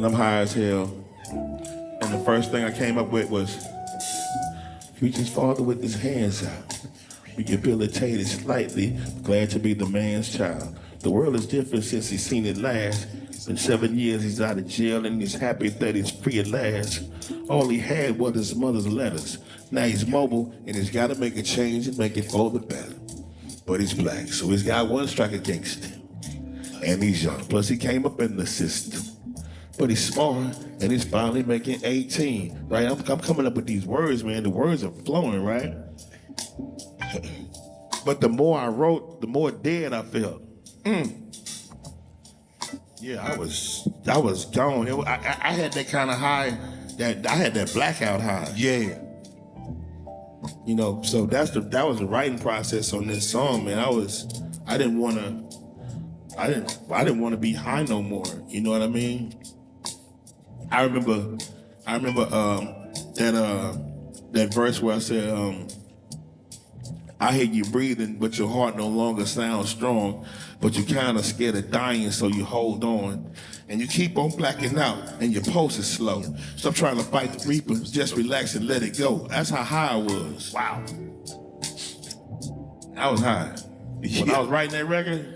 and I'm high as hell. And the first thing I came up with was, reach his father with his hands out. Rehabilitated slightly, glad to be the man's child. The world is different since he's seen it last. In 7 years he's out of jail and he's happy that he's free at last. All he had was his mother's letters. Now he's mobile and he's got to make a change and make it for the better. But he's black, so he's got one strike against him. And he's young, plus he came up in the system. But he's smart and he's finally making 18, right? I'm coming up with these words, man. The words are flowing, right? But the more I wrote, the more dead I felt. Yeah, I was gone. I had that kind of high, I had that blackout high. Yeah. You know, so that was the writing process on this song, man. I didn't want to be high no more. You know what I mean? I remember that verse where I said, I hear you breathing, but your heart no longer sounds strong, but you kind of scared of dying, so you hold on. And you keep on blacking out, and your pulse is slow. Stop trying to fight the reaper, just relax and let it go. That's how high I was. Wow. I was high. When I was writing that record,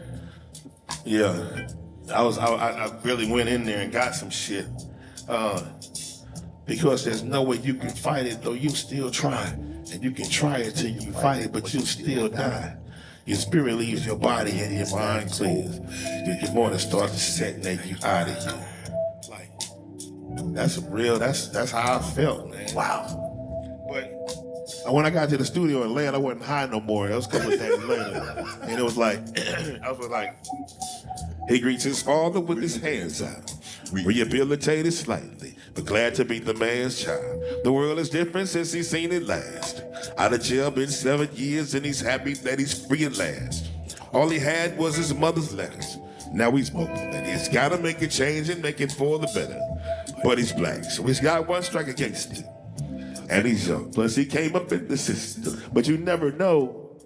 yeah, I really went in there and got some shit. Because there's no way you can fight it, though you still try. And you can try it till you fight it, but you'll still die. Your spirit leaves your body and your mind clears. Your morning starts to set and you out of you. Like, that's real, that's how I felt, man. Wow. But when I got to the studio in Atlanta, I wasn't high no more. That was a couple of days later. And it was like, he greets his father with his hands out. Rehabilitated slightly, but glad to be the man's child. The world is different since he's seen it last. Out of jail been 7 years and he's happy that he's free at last. All he had was his mother's letters. Now he's mobile and he's got to make a change and make it for the better. But he's black, so he's got one strike against him. And he's young, plus he came up in the system. But you never know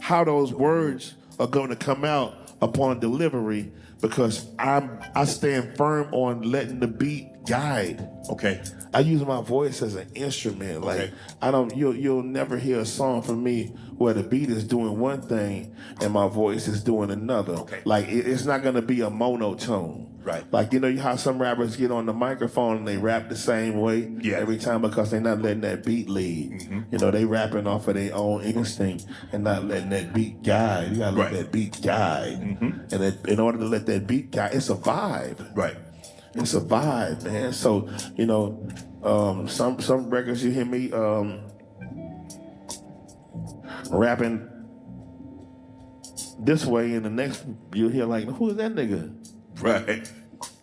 how those words are going to come out upon delivery, because I stand firm on letting the beat guide. Okay. I use my voice as an instrument. Like, Okay. You'll never hear a song from me where the beat is doing one thing and my voice is doing another. Okay. Like, it's not gonna be a monotone. Right. Like, you know how some rappers get on the microphone and they rap the same way every time because they're not letting that beat lead. Mm-hmm. You know, they rapping off of their own instinct and not letting that beat guide. You gotta let that beat guide. Mm-hmm. And in order to let that beat guide, it's a vibe. Right. It's a vibe, man. So, you know, some records you hear me rapping this way, and the next you'll hear like, who is that nigga? Right.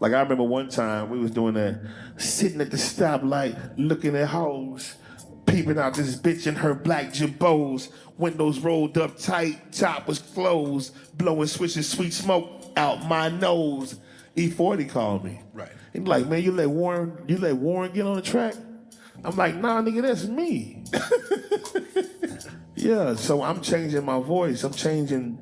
Like, I remember one time we was doing that, sitting at the stoplight, looking at hoes, peeping out this bitch in her black jabots, windows rolled up tight, top was closed, blowing switches, sweet smoke out my nose. E40 called me. Right. He like, man, you let Warren get on the track? I'm like, nah, nigga, that's me. Yeah, so I'm changing my voice. I'm changing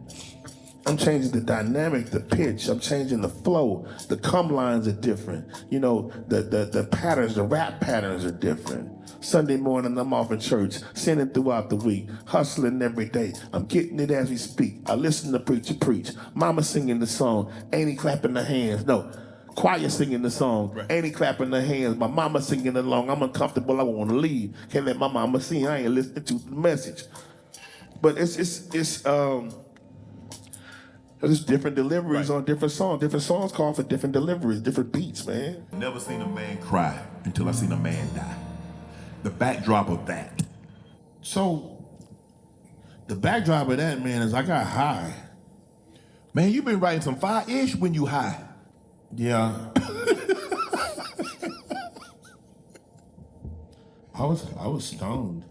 the dynamic, the pitch. I'm changing the flow. The come lines are different. You know, the patterns, the rap patterns are different. Sunday morning, I'm off in church, sinning throughout the week, hustling every day. I'm getting it as we speak. I listen to preacher preach. Mama singing the song, ain't he clapping the hands? No, choir singing the song, ain't he clapping the hands? My mama singing along. I'm uncomfortable. I want to leave. Can't let my mama see. I ain't listening to the message. But it's different deliveries on different songs. Different songs call for different deliveries, different beats, man. Never seen a man cry until I seen a man die. The backdrop of that. So, the backdrop of that, man, is I got high. Man, you been writing some fire-ish when you high. Yeah. I was stoned.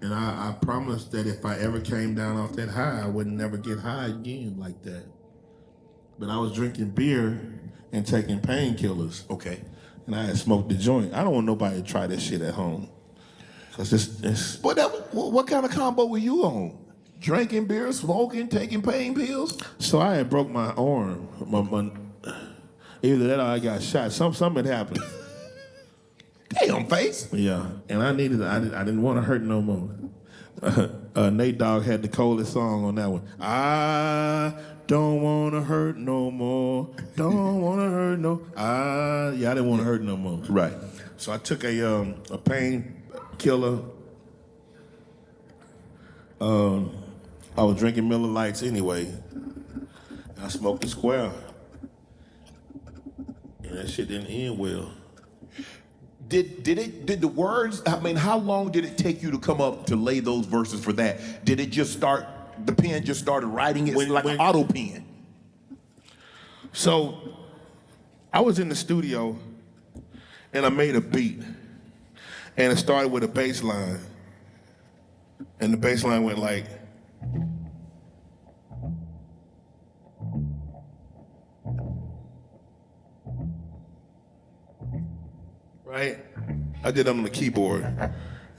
And I promised that if I ever came down off that high, I would never get high again like that. But I was drinking beer and taking painkillers. Okay. And I had smoked the joint. I don't want nobody to try this shit at home. Cause it's What kind of combo were you on? Drinking beer, smoking, taking pain pills? So I had broke my arm. Either that or I got shot. Something had happened. Damn, Face. Yeah, and I didn't want to hurt no more. Nate Dogg had the coldest song on that one. I don't want to hurt no more. Don't want to hurt no. I didn't want to hurt no more. Right. So I took a painkiller. I was drinking Miller Lights anyway. I smoked a square, and that shit didn't end well. Did the words, I mean, how long did it take you to come up to lay those verses for that? Did it just start, the pen just started writing it like an auto pen? So I was in the studio and I made a beat, and it started with a bass line, and the bass line went like, right? I did them on the keyboard.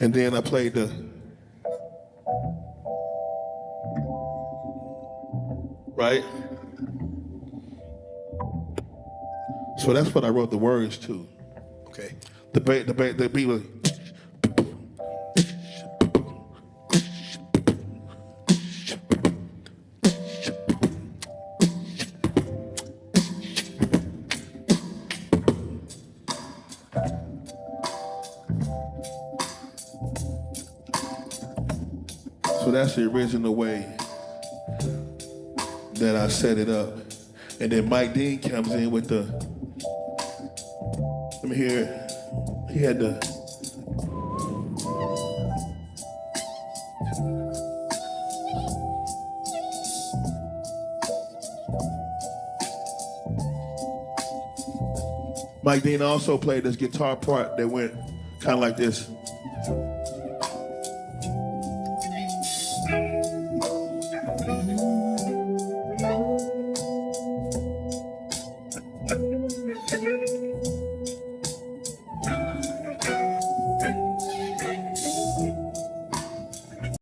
And then I played the, right? So that's what I wrote the words to. Okay. The beat was, so that's the original way that I set it up. And then Mike Dean comes in with the, let me hear it. He had the, Mike Dean also played this guitar part that went kind of like this.